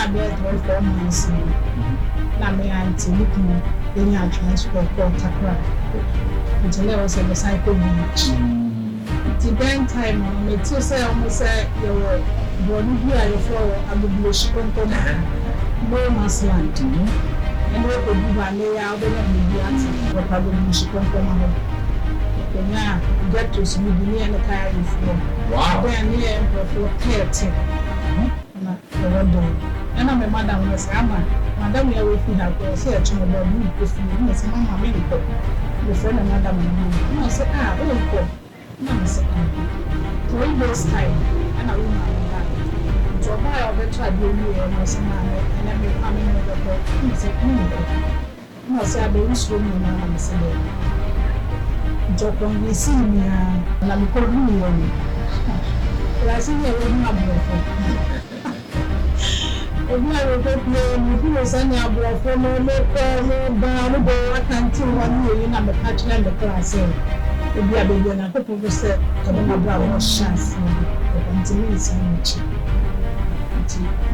about 4 months. Now, my auntie looking in your transport for Takra. Until I was at the cycle beach. The band time, I made to say almost say you were born here, your flower, I would be shipping no man's land. And what would be my layout, then I would be answering what I would be shipping from my home. Now, get to see me near the car before. Wow. Then near for 30. And I'm a madam, was Madam, we are with you now. I say, to my baby, if you miss Mamma, maybe the friend of Madam. I said, oh, no, sir. 3 days time, and I will not. So, I will try to do you and my son, and I will come in with the book. He said, no, sir, I will swim in my son. Jokon we see me na me ko ru yo. La see me we na bo. Obi a we ko play me hu so na bo fo no me ko no ba no bo akanti one year na me catch na the class. Obi a be na ko po se ko na bra wo chance. Akanti me is much.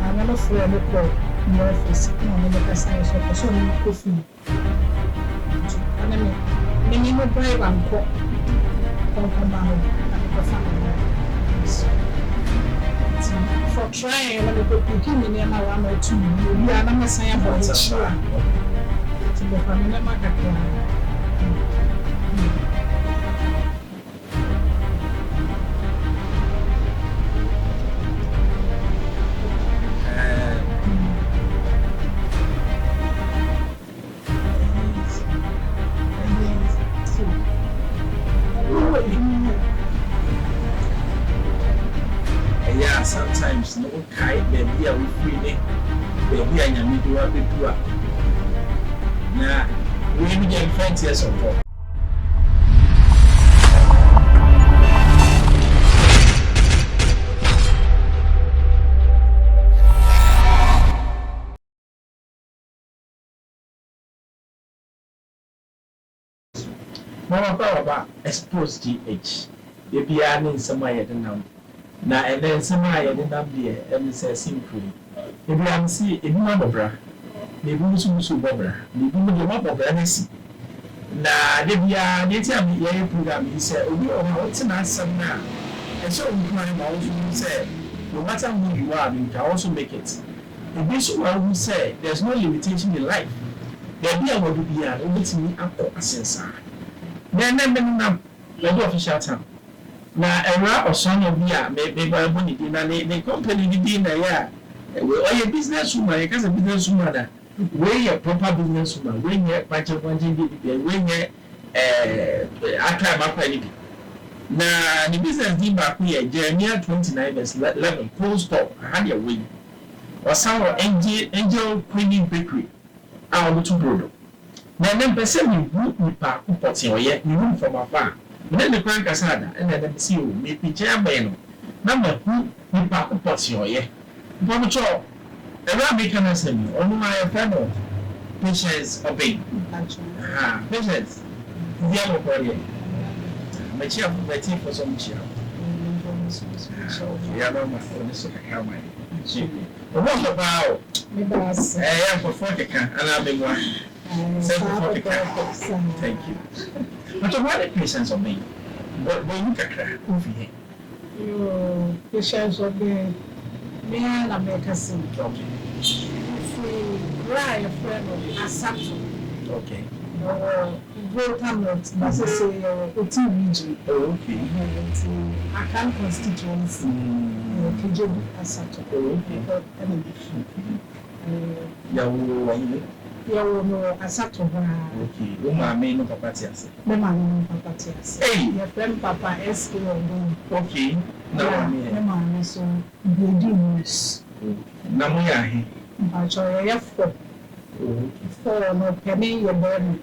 I never feel the ko no office no me ka sai so no ko fi. Ana me many more brave and cook. For trying, let me go picking in an hour or 2. We are not saying about it. To the family market. Yeah, sometimes no kind baby are we free baby and you do a bit poor. Now we begin 20 years of talk. Mama Baba Xposed DH. Baby, I need somebody at the number. Na and then somebody didn't have the and say simply. If I see it, no bobra, maybe so bobra, maybe the map of NSC. Na Libya, they tell me, yeah, program, he said, we are what's an answer now. And so we can also say, no matter who you are, you can also make it. The bishop who say there's no limitation in life. There be a word to be a little me up a sense. Then, the official town. Na era osono bia me ba boni di na ne company di na ya we business woman you can business woman da we a proper business woman we nye pache di we nye aka ba kwa ni na the business di ba ku ye Jeremiah 29 verse 11 post stop had your way wasawo angel cleaning bakery a o to brodo na na pese mi bu ni pa ku poti oye ni room from afar. When the crank asada and then the seal may be jambano. Number who we pack up what's your ye. Bomacho, the rabbit can answer me, only my fellow. Patience Obeng. Patience. The other body. My chair for my team for some chair. Yeah, no, this is how my sheep. But what about? I am for 40 and I'll be one. Thank you. But what the patience of me? What when you can cry over here? Your patience of me and American. Okay. Right, a friend of Assato. Okay. Great Hamlet, that's a say, region. Okay. I can't constituency. KJB Assato. Okay. You know, Assato. Okay. Uma no papa Tεαrs. Mama no papa Tεαrs. Hey, your friend Papa Obeng. Okay. Now, Mama so Brady News. Namuya he. But you're for no penny your burn.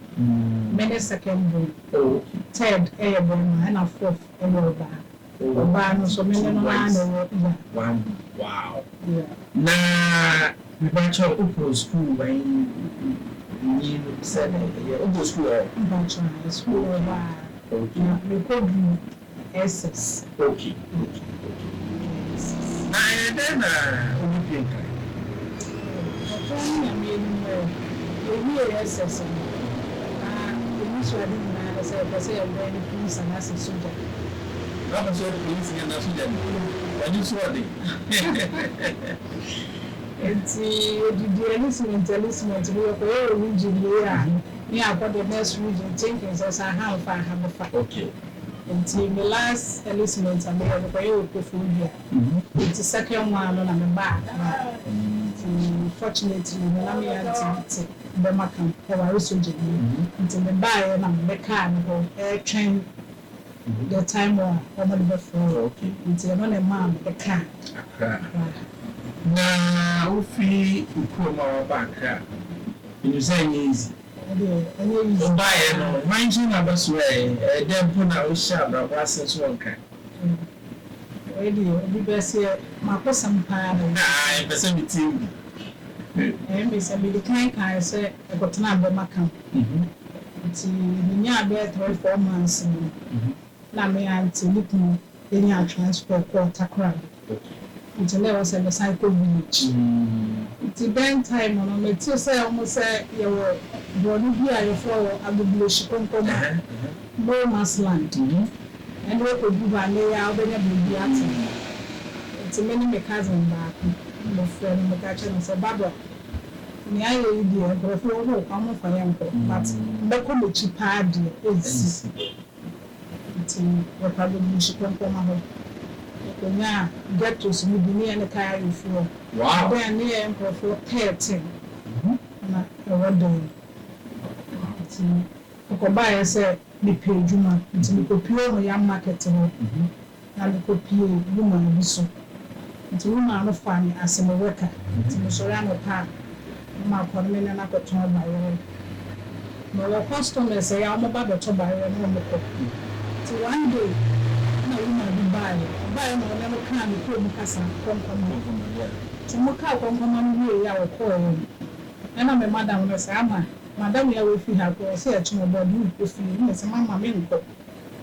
Many second book. Third air burn and a fourth air bar. So many no one. Wow. Yeah. Na we went to open school when you said open school. But school Okay. We could do SS. Okay. And then yes. Usually, I say, I'm going to police and as a soldier. I'm sure the police and a soldier. And you saw it. It's the enlistment, we are all region here. Yeah, but the next region thinking as I have a fight. Okay. Until the last enlistment, I'm going to go for here. It's the second one on the back. Fortunately, when I'm here to Bemakan, I was soldier. Until the buyer and the car air train the time or before. Okay. Until one a man, the car. Now, we come back. You say easy. Buy no, mind you, never swear. Then put out shop of us one kind. We best here, my person pan. I'm the same team. And we said, the kind I say, I got number my camp. It's near bed 4 months. Now, me auntie look more any transport quarter crowd. Until there was a cycle village. It's a band time on me to say almost say you were born here, your flower, and the bush come no man's land. And what would you buy me out there? It's a many cousin back, my friend, the catcher, and said, Barbara. Me, I idea, but if you know, I'm for young, but the committee party is probably she come from home. Now, get to some be and the car before. Wow, they are near Emperor for 13. And I doing. I buy and say, be paid Juma until you could pure young market. And you could pay woman so. Until woman of funny as a worker. Until you surround a car. My condominium and I got to my own. No customers say, I'm about to buy a home. So one day, no woman buy no never can be put Mukasa from to Muka from Common our call. And I'm a madam was Ama. Madam, we are with you have to say to my body if you miss a mamma minko.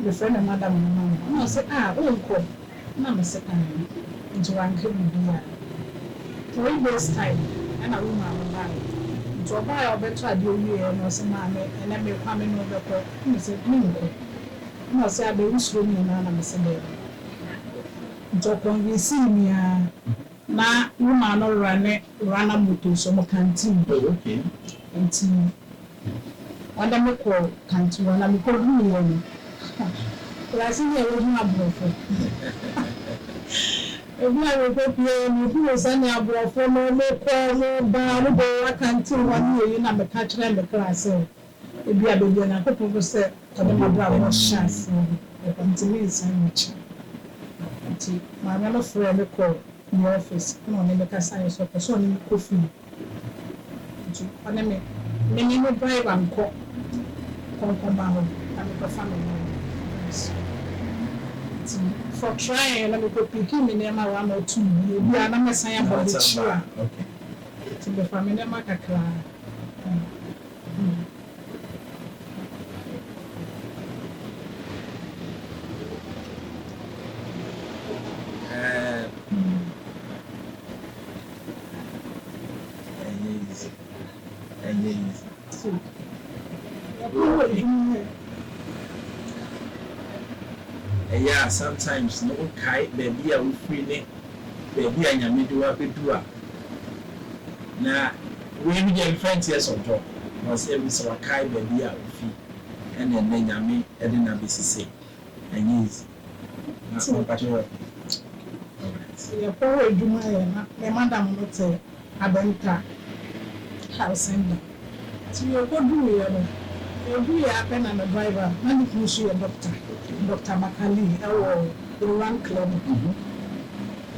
The friend of Madam and Mamma. No, say, won't call. Mamma said, into one could be 3 days time, and a woman will buy. To buy or better, do you know some mammy, and then may come in over the Mr. Minko. No, say, I be swimming in an Sunday. Jokon we see me na woman no run a motor so mo canteen. Okay. Until wanda me call canteen wanda me call me. I see you will have brofo. If I will go play me who send your brofo no call no ba no go canteen 1 year na me catch them the class. E bia be na ko ko say to the mabra no chance. Until me is much. My fellow friend called the office. No, I never can sign so personally coffee. And many no drive and call come back and the family. For trying, let me go pick him in them 1 or 2. We are not saying about the chair. Okay. To the family, Macacla. Yeah, sometimes no kite baby are free, baby and Yamidua Bedua. Now, we begin friends years on top. Was every so kai baby are free, and then Yami Edina BCC. And yes, that's not what you're. You're probably doing my madam would say, Abenta house and so you're good doing. You happen and a driver, and you see a doctor, Dr. Makali, or the run club.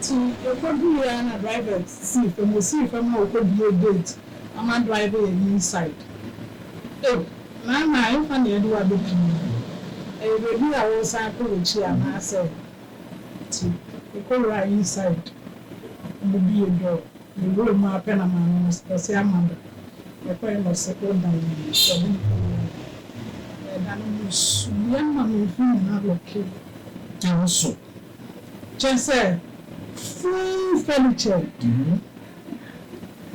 So you're probably a driver, see if you see if I'm not going to be a date. I'm not driving inside. Oh, Mama, if I need to do a bit. A baby, I was a coach, and I said, you call right inside. The be a door. You roll my pen and my nose, or say, Amanda. Your friend was settled down. Young man, you okay. Also, just say, full furniture.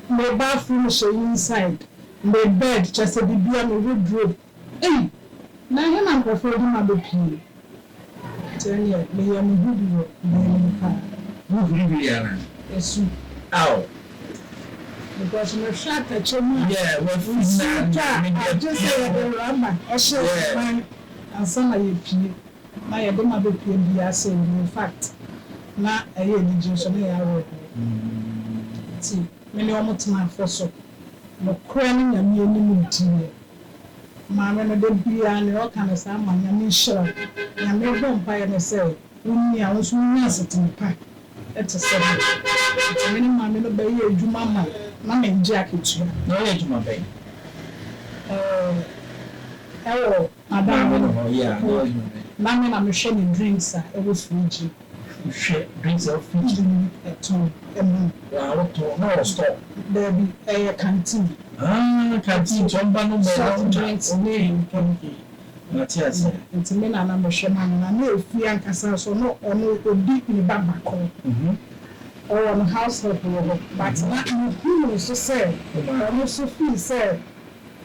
My bathroom is inside. my bed just a baby and a wardrobe. Hey, now him and prefer him a baby. 10 years, me and who yes, Ow. because no shot at your mouth. Yeah, what I just said a rubber, a shirt, and some of you pee. My Adama baby, in fact, not a year, just a year. See, many almost my first. No crying and me any Mamma, no don't be an all kind of someone. I mean, sure, I may go by and say, when I was nice at the pack. It's a seven. It's a many mammy no baby, you mamma, mamma and jacket. No, age, my baby. Oh, Madame, yeah, mamma, I'm sharing drinks. It was Fiji. Drinks of Fiji at home. No, stop. There be a canteen. Canteen, soft drinks, name. Tεαrs. It's me and I'm a shaman. I know if we are so no or no deep in the back or on a house help, but not who is to say, or no Sophie said,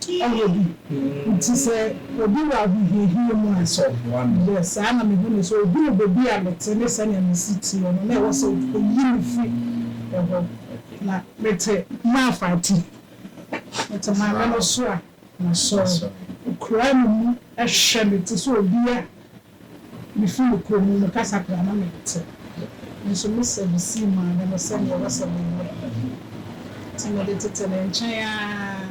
already. It is a will be here more so one. Yes, I am a good so good baby. I'm a tennis and a city, and there was a free. Now, let's say, my fighting. It's a man, so I saw. Crime a shabby to so dear before the crew, the Casacra. And so, Miss Seaman, and a son of us. Timidity and China,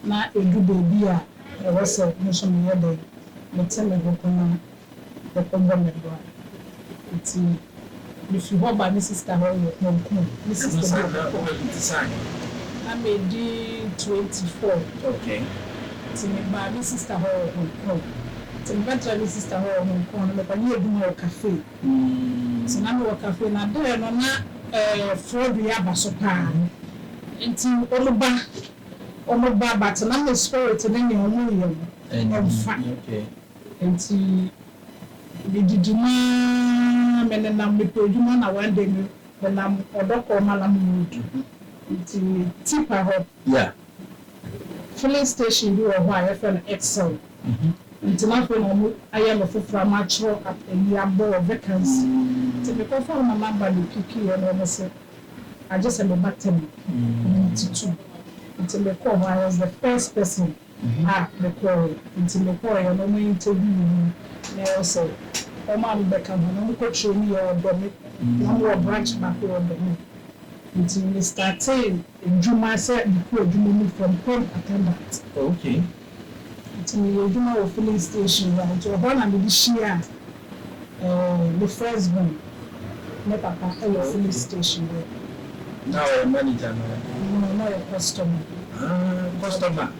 not a good baby. I was a mission the other day. The telephone, the problem. It's if you hold by Mrs. Tahoe, Mrs. I made D24. Okay. My sister her home. To my sister her home corner, but I need more cafe. So now we cafe na there no na fraud we have so pa. Nti omoba but na the spirit na me omo yem. Okay. Nti we diduma me na me produma na one day me na odoko malam mudu. Nti tipa ho. Yeah. Filling station do a while for Excel. International, I am a full natural at a year board vacancy. To be conformed, my number the PK and almost I just am a button. Until the call, I was the first person at the call. Until the call, I no interview. Also, oh, Mam Beckham, no coach me or Dominic, no more branch back over the moon. Until we started, Juma said the Juma from home attendant. Okay. Until we do our filling station, to one and this year, the first one, not a filling station. Now a manager, no, not a customer. Customer.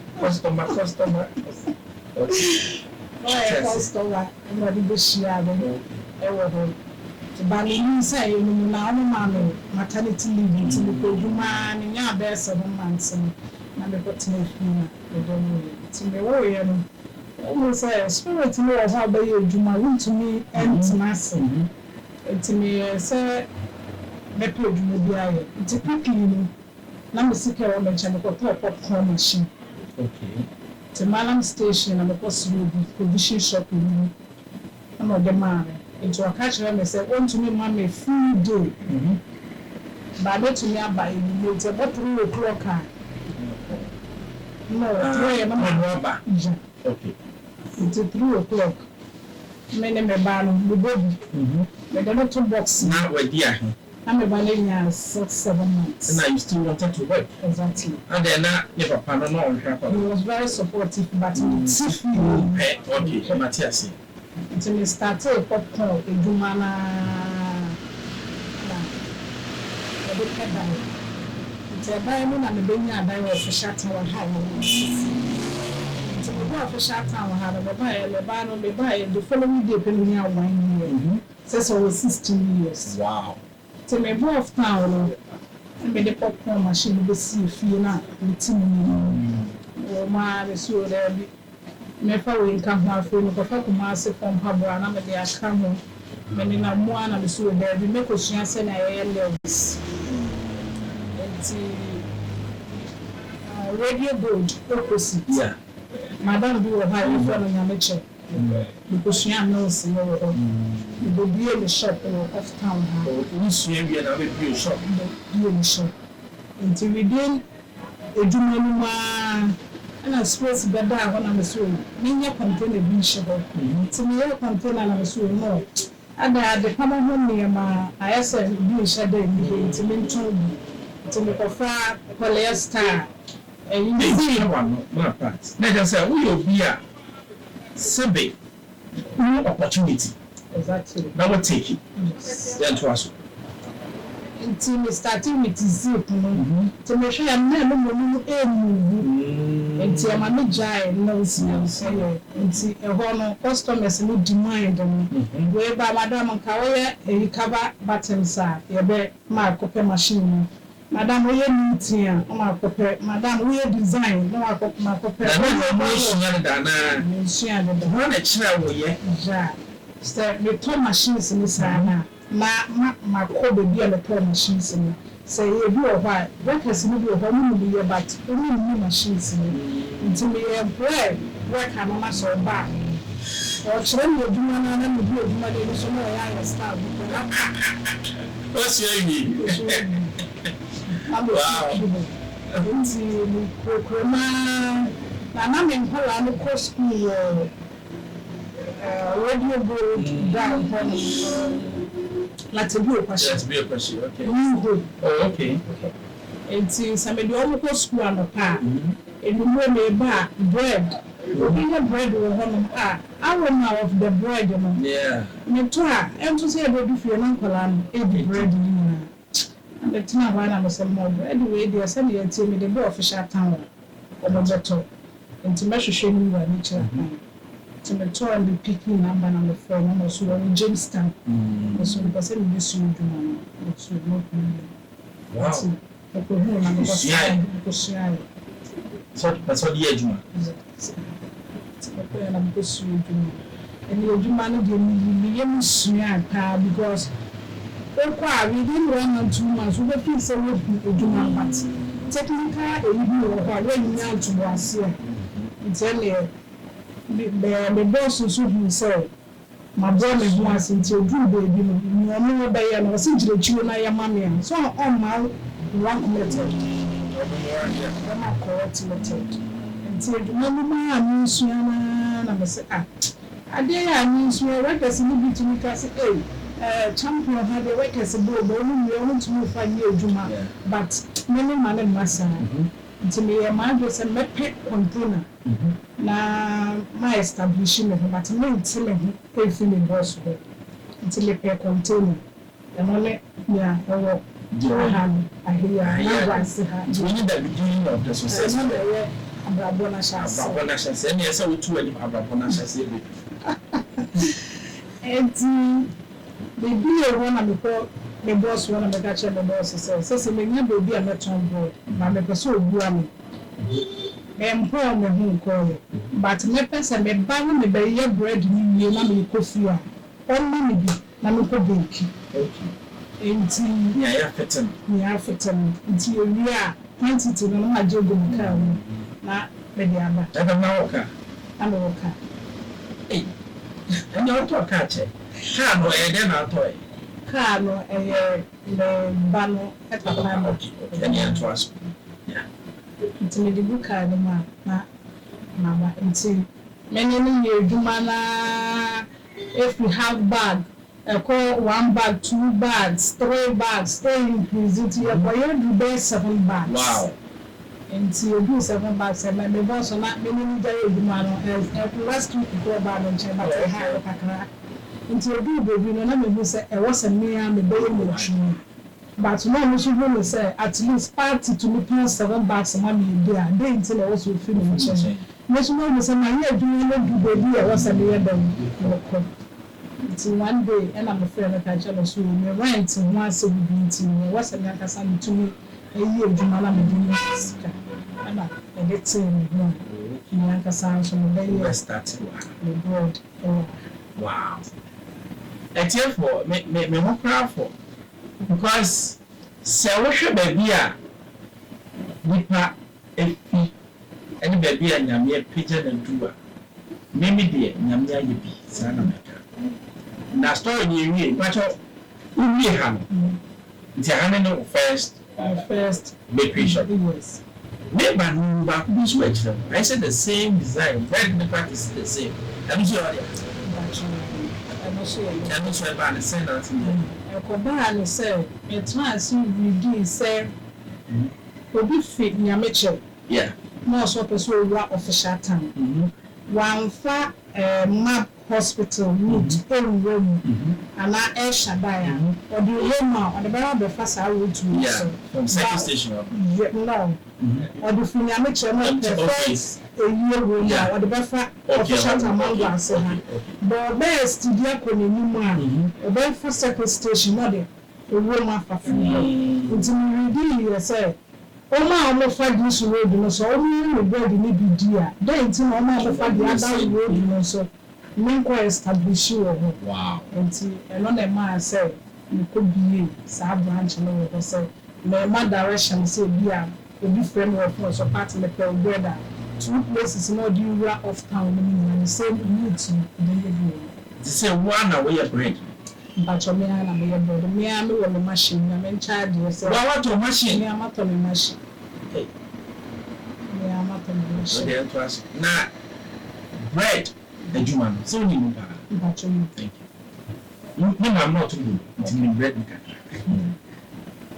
Okay. No, a customer, and what did this year? But you say, you know, mammy, maternity leave until the man in your best 7 months and the bottom of me. To me, warrior, almost a spirit to know how by you do my room to me and to master. And to me, sir, the plug will be I. It's a quick cleaning. Now, secure on the channel for popcorn machine. Okay. To Malam Station and the possible provision shopping. I'm not the man. Into a catch them and say, want to me, mammy, full day. But not to me, by you, it's about 3 o'clock. No, 3 o'clock. Okay. It's 3 o'clock. Many me ban, the baby. But they're not 2 boxes. Now, we're dear. I'm a ballerina 6-7 months. And now you still wanted to work. Exactly. And then never found no. He was very supportive, but it's okay, Tεαrs. Until we started popcorn, a Jumana. It's a diamond and a baby and I was a shut our house. To go off a shut town, had a Lebano, they buy the following day, penny 1 year. Says over 16 years. Wow. To me, go off town and made the popcorn machine with see if you're not with me. Oh, my, so there be. Never will come here for me, but I come out from Habra, and they are coming. Many na one and so there be make us send a levels. radio gold opposite. Yeah. Madam do have in front of Yamache. Because she knows you will be in the shop off town. We swim here and we shop. Be in the shop. Until we did a Jumama and I suppose better when I'm a swim. Many container being sugar. To me, a container and I'm a swim more. And I had the common home near my I said, be shadow to mention to make a far polyester. And you see one, not part. Let us say, we will be a survey opportunity. Exactly. Now we'll take it. Then to us. Until we starting with zip, to make sure I'm never moving until I'm a giant nose. Until a whole customers no demand whereby Madame Kawaya a cover buttons are a my copy machine. Madam, we are meeting, Madam, we are design, no, I got my copy. The toy machines in this hand. My code be on the toy machines in say, you do a while. What has maybe a woman be about only new machines in it. Until we employ work and mamas or back. Or children will do one and then do money, so no, I understand. What's your name? Wow. I'm in Holland, of course, radio go down. Let's be a question. Let's be a question. Okay. Oh, okay. And since I'm in the local school on the park, and you know me bread. We have bread with one I run out of the bread. Yeah. Me too. And to say about if you're uncle and eat bread. And the time when I was a mother, anyway, they are sending me the boy official town or the bottle. And to measure showing you a nature. To the tour and the picking number 4, and also in Jamestown. So the person this you do, which will not be. Wow. So that's what the edge man. And the man because we didn't run on 2 months. We were so but technically, when you out to us here, it's only the boss who said, my brother was until you baby, no by and was into the children. I am mammy, so on my one method. I'm correct method. Until the moment I mean, Suana, I say, I dare I mean, swear, what does it need to make us say, champion had a work as a boy, but only we want to move 5 years, Juma, but many man and massa. To me, a man was a mepet container. Now, my establishment, but me telling him, pay feeling boss until a pair container. And only, yeah, or I hear, I see her. We need the beginning of the success. Abrabona Shas, and yes, I would tell him Abrabona Shas. And the beer one before the boss one of the catcher, the boss says, so may never be a metron board, but the person will and poor me who call it. But my person may buy me by your bread, you know me coffee. Only me, Namuko Bink. And we are fitting until we are quantity no more job in the car. Not maybe I'm not a worker. I'm a worker. Hey, and you're to a catcher. Car no, and then I'll toy. Car no, the banner at the time of the trust. Yeah. It's me the book card, Mamma, and see many years, Dumana. If we have bag, call 1 bag, 2 bags, 3 bags, stay increase it here, but you do best 7 bags. Wow. And see you do 7 bags, and my boss are not many days, Dumano, as last week you go about and check out a hair of a crack. Until you do, baby, no, me say, I was a mere and the baby motion. But no, we should say at least party to me 7 bags of money there. They until I was with finish. Most of say my hair do baby, I was a mere than until one day, and I'm afraid that I jealous you. Me rent and once a week, was a young son to me a year of Jumala Medina. And I get saying, no, young son from the day I started the board. Wow. And therefore, me more proud because Sarah baby, Nipa efi any baby and Yamia pigeon and doer. Maybe dear Yamia Yipi, son of Mecca. Now, story you but we have the animal first bakery shop. Yes. Maybe back this way. I said the same design, very the practice the same. I'm sure. I'm not sure about the same. I could buy and say, it's nice you do say, will be fit near Mitchell. Yeah. More so pursue what official time. One far map hospital wood in room and I air Shabaya or the Roma or the Barber Fast I would to from second station. No, or the Finamicha a year room or the Buffer official among us. But best to Diacon, a Belfast second station, not a Roma for free. Until you say. Oma almost 5 years road, so only the bread in the dear. Then, to Oma 5 years road, so Minko establish you. Wow. And another man said, you could be a branch and over say, my direction say, dear, a different work for so part of the brother. 2 places not you off town, and the same need to deliver. To say 1 away a bread. But me and me about me and me on the machine. I'm in charge. What to machine? Me am not on the machine. Me am not on the machine. Now, bread, the Juman. So you but you thank you. No, I'm not too good. It's in bread.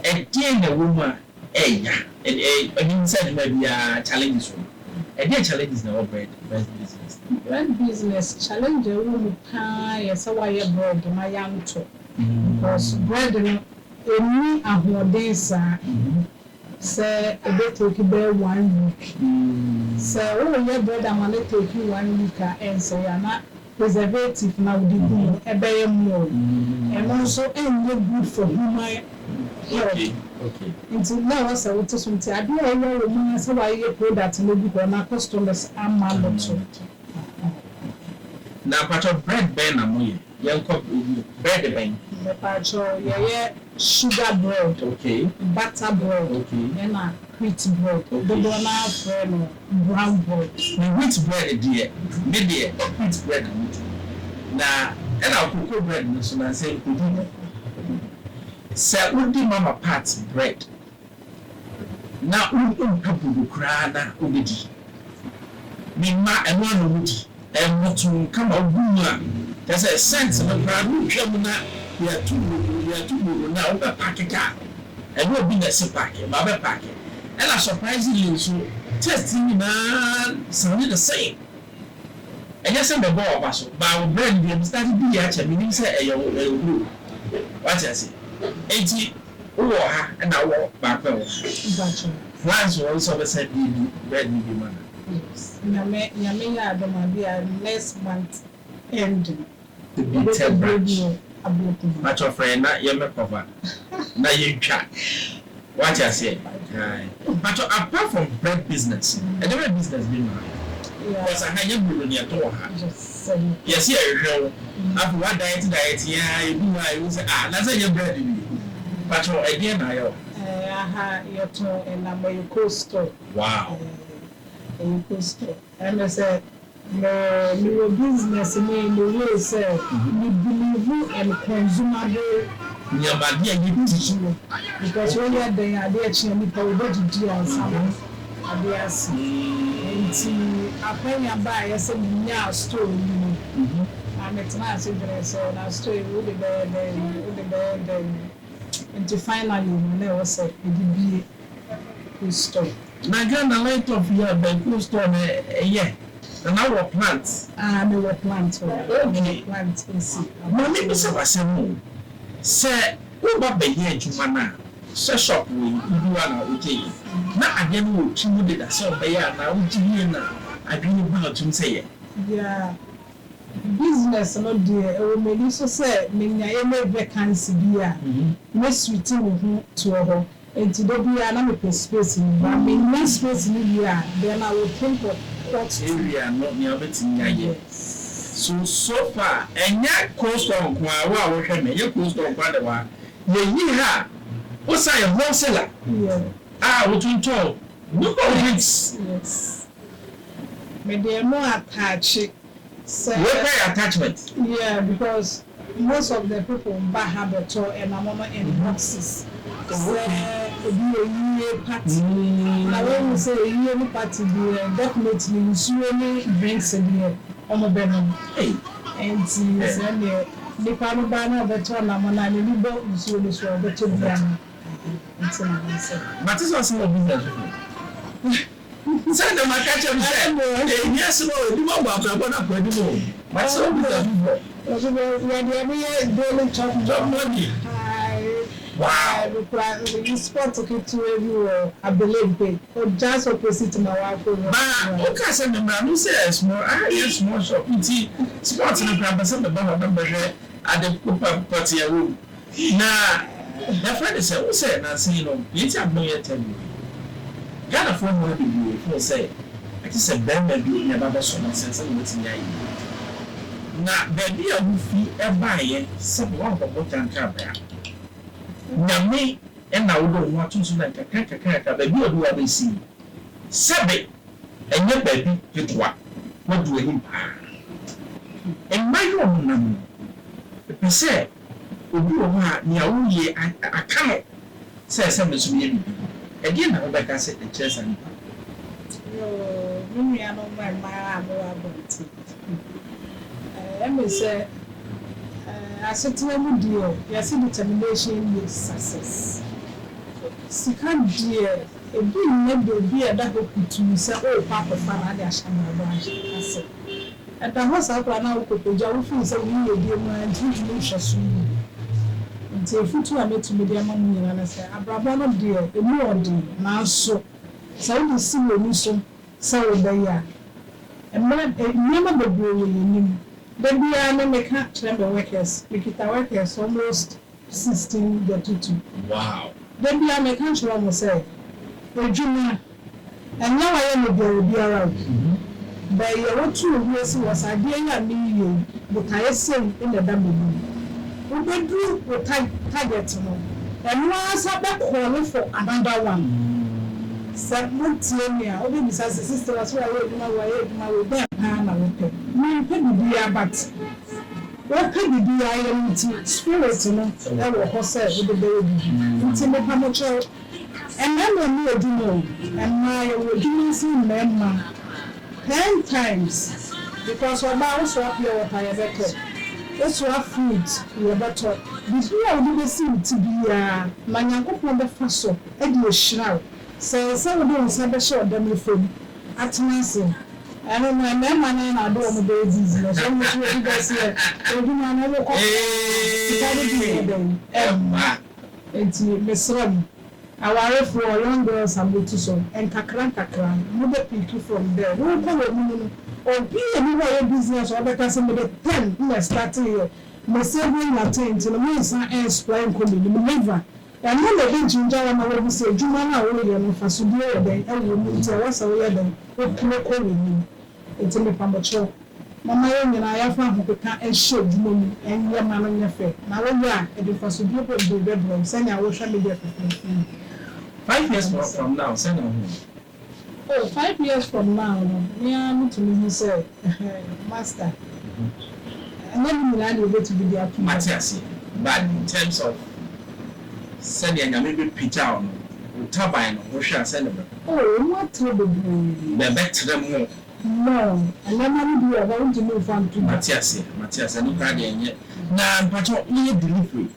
A dear the woman, and inside maybe a challenge. A dear challenge is now bread business. Bread business challenge a woman pie, so I have bread my young too. Because bread in me a more dancer say a bit take bear 1 week. Say, oh, your bread, I'm going to take you 1 week and say, I'm not preservative now, a bear more. And also, and you're good for human health. Okay. Until now, I said, what is something I do, I know, so I get product and maybe when my customers are mad to. Now, but your bread ben amoy, young cup bread ben. The patcho, yeah, sugar bread, okay, butter bread, okay, and wheat bread, the donor friend, brown bread. The wheat bread, dear, maybe wheat bread. Now, and our cocoa bread, so I say, sir, would the mama parts bread. Now, we cry now, Ubidi. Me ma and one woody. And what to come out woman. There's a sense of a crowd. We are too now, a packet car. And we'll be a sick packet, my packet. And I surprisingly so testing man sounded the same. And yes, I'm a ball of us, but our brand we started to be actually meaning say a blue. What I say? 80 and I walk back. France will also said, bread me man. Yes. Yamina Adamabia next month ending. The big branch. But your friend, not your cover. Now you chat. What I say. But apart from bread business, and the bread business being because I had you near to her. Yes, yeah, after one diet, yeah, you do. I will say, that's your bread. But your idea now. I had your tone and I'm a coaster. Wow. And I said, no business in the way say, we believe and consumable. Because when you're there, I dare change me for what you do on some. I dare see. And I pay a buy, I said, now story. I'm at nice interest, and I story will be there. Until finally, never said, it would be a story. Na Ghana light of your bank store yeah. And our plants. They were plants. Okay. Plants in sea. Mommy was a same. Say, who but be here to mana? Say shop we do one okay. Now again we two did a so by now now. I bring about to say. Yeah. Business not dear. Maybe so say, mean I may vacancy beer. Miss sweeting to her. And to be another space in but I mean, no space in here, then I will think of what area not near betting. So far, and yet coast on Qua, we can make your coast on Quadua. Ye ha, what's I a wholesaler? Yeah. What you told No comments. Yes. Me dey more attach. So Attachment. Yeah, because most of the people buy habit or and I'm in boxes. So be a year party. Now when we say a year party, definitely usually drinks a year on a benum. Hey. And the panel banner better on a man and the usually so better than but it's also a business. Send them a catch up. Yes, no, you won't have a credible. My son, we are daily job money. Wow, we sport to keep to everywhere. I believe it. Or just opposite my wife. Okay, send them. I say small. I hear small shop. Sports in the grandpa send the banner number at the Cooper party room. Now, my friend is who said, I say, you know, you have no yet tell you. Ghana for more than you will say. I just said, Ben, you never saw my sense of what's in your now, baby, I will feel a buyer, someone of what I'm coming. Now, me and I don't want to like a character, baby, or do I see? Sabe, and your baby, you what do you and my own number? Say, you are near I cannot say something to me. Again, I like I said, the chess and me, I don't mind my ability. Let me say, I said to them, dear, yes, determination is success. Second, dear, a big member be a double to me, say, oh, Papa, Father, I shall not branch. I said, at the house, I plan out with the job, say, we will be my intuition soon. Until Futu are made to be their money, and I say, Abraham, dear, a more dear, now so. So you see your mission, so they are. And never the brewing. Then we are no catch number workers. We get our workers almost 16 32. Wow. Then we are making sure I say, Virginia, and now I am a be around. But you want to years was I didn't mean but I say in the W. We went through the target, and once I back calling for another one. Someone tell me, I only besides the sister was where I would my way. Me can be a but what can be I am spirit, you know, that was herself with the baby. Until the amateur and then when you do and my would see member 10 times because we're about to up here what I have better. That's what food you are better. Did you have seem to be a man on the first and you shroud. So some of those have a short them from at Massey. I don't know, my man and I do on the babies. So much what you guys here. I do not know what it's Miss Ron. I worry for young girls and little son and Kakran, mother people from there. Who come or be anywhere business or because somebody 10 who are starting here. Most every Latin to the most and explain coming in the river. And when the bench in Java will say, Jumana William for Subia, then I will move to us away then. What can I call you? It's in the Pambacho. Mamma and I have found who can't show money and your man on your face. Now, when you are at the first group of the bedroom, send your social media for 5 years from now, send on. Oh, 5 years from now, yeah, to me, he said, Master. And then Milan will go to be the Matthias. But in terms of sending a maybe picture on turbine, or shall send them. Oh, what trouble? They're back to them more. No, and then I will be about to move on to Matthias, and look at it. Now, but only delivery,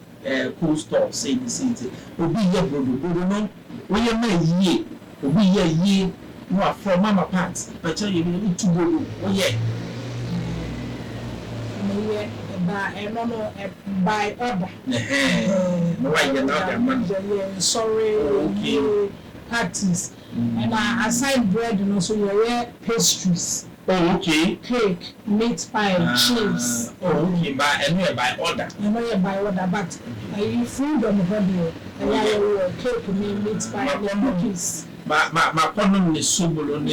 cool store, say the same thing. Will be your brother, we are my year, will be a year, you are from Mama Pants, but you need to go. Oh, yeah. By order. Sorry, parties. And I aside bread and also your pastries. Oh, okay. Cake, meat pie, cheese. Oh, okay. By order. By order, but you food on the radio. And cake, meat pie, cookies. My problem is so below and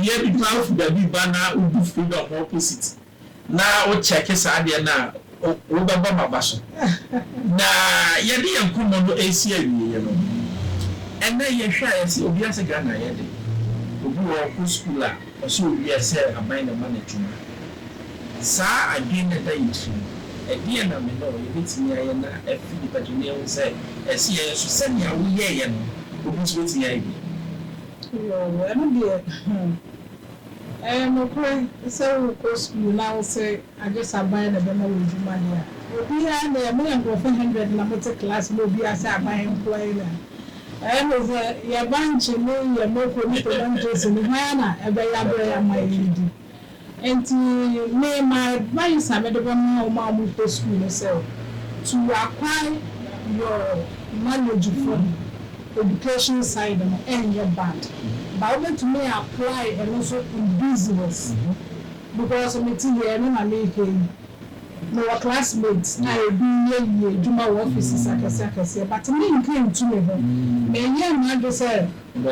yet, the banner would be food of opposite. Now, check his idea now. wobɛbɔ mabaso na yɛde yɛn nkɔmmɔ no ɛsi awieɛ no ɛnɛ yɛhwɛ a yɛsɛ obi ase Ghana yɛde obi wɔ kɔ school a ɔsɛ obi sɛ aban na ma no adwuma saa adwene na da yɛ tiri ɛdeɛ na me no yɛbɛtumi ayɛ na afi nipadwene ho sɛ ɛsi yɛyɛ so sɛnea woyɛɛyɛ no obi nso bɛtumi ayɛ bi ɛno deɛ nokore sɛ wokɔ school na wo sɛ agye sɛ aban na bɛma wɔ adwuma deɛ a obiara na ɛmoyɛ nkurɔfo 100 na mote class na obiara sɛ aban employee na ɛno sɛ yɛba nkye no yɛ mɔkɔ ne tomantos no hwan na ɛbɛyɛ aberɛ ama yɛdi nti me my advice a mede bɛma wo ma mo kɔ school no sɛ to acquire your knowledge from education side no ɛnyɛ bad but when to me apply and also in business because me ti here no na me here no classmates na e bi ye juma offices akase but me nkan to me ho me nye ma do say me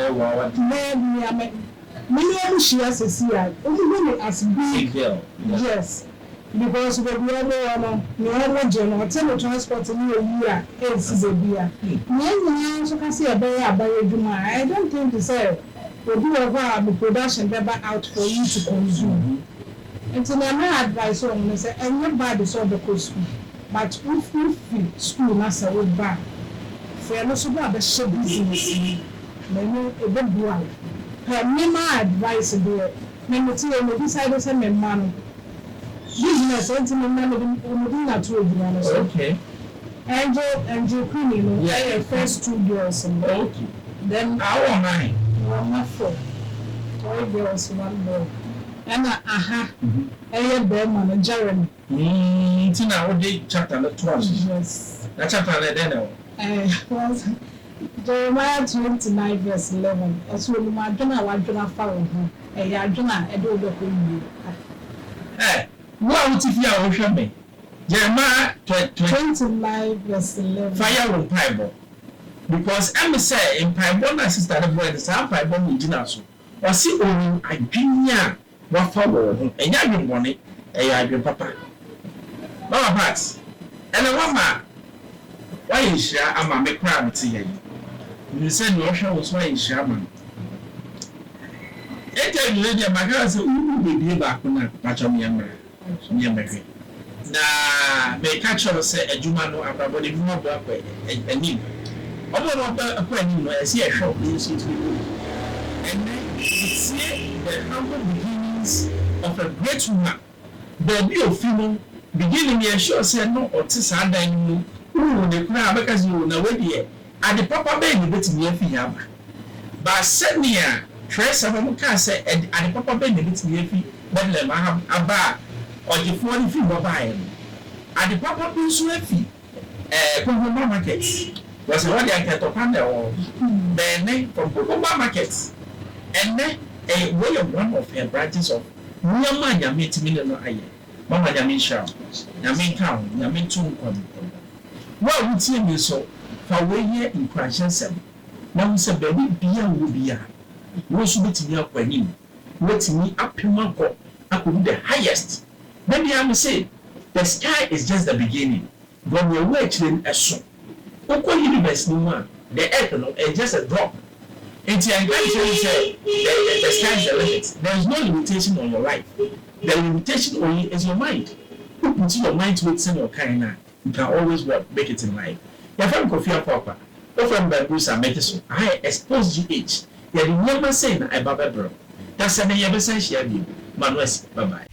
no share sesia only as big yes because we be able no no general tell transport ni eyi a ensi be bia me so ka say e be abaye juma I don't think to say we do have a production paper out for you to consume. And so my advice on say everybody saw the school, but if you feel school na say we back, for no so about the shop business, maybe a big one. My advice there, me tell you, decide say me man business, and me man we not to do okay. Angel Queen, yeah, first 2 girls, okay. Then our mind. 4 girls, 1 boy. And aha, Bellman, Jeremy. Tina, what did chapter 12? Yes. That chapter, then, Jeremiah 29, verse 11. As well, my dinner, I don't follow her. I don't know, eh, what would you hear me? Jeremiah 29, verse 11. Fire on Bible. Because I'm say in Bible sister the boy the same Bible we did so. Or see on adwenya wa fa wo ho. Enya adwebone adwen papa. Mama Pat. Ene wama why nhia ama me kra mte ye. You say no hwe wo so nhia ama. Ete ni lady amaka say u be ba ko na pacha me amra. Me mehwe. Na me catch her say adwuma no abrabo de mu ba ko ani. And it's the humble beginnings of a great woman. There be a female beginning, me sure say no or Tisa dining room, the crowd because you know where the and the papa baby bit in your feet. But send me a trace of a mucasa and the papa baby bit in your feet, but let me have a bar or the 40 feet of iron. And the papa being so heavy, markets. Was a what I get to panel the name from Cocoa markets. And then a way of one of her branches of Mama Yamin million aye. Mama Yamin Shao, Yamin Town, Yamin Tung. What would see me so for way here in Crashen? Now, said, baby, beer will be a. What should be to me up when him? Waiting me up in my court. I could be the highest. Maybe I may say, the sky is just the beginning. When we're waiting a song. Oko universe no one, the earth no is just a drop. Until I can say the sky is the limit. There is no limitation on your life. The limitation only is your mind. You put your mind to it, send your kind. You can always make it in life. Your friend Kofi Papa, your friend Bruce and Medicine. I Xposed GH. You remember saying I Baba bro. That's an ever say she had you. Manuel, bye bye.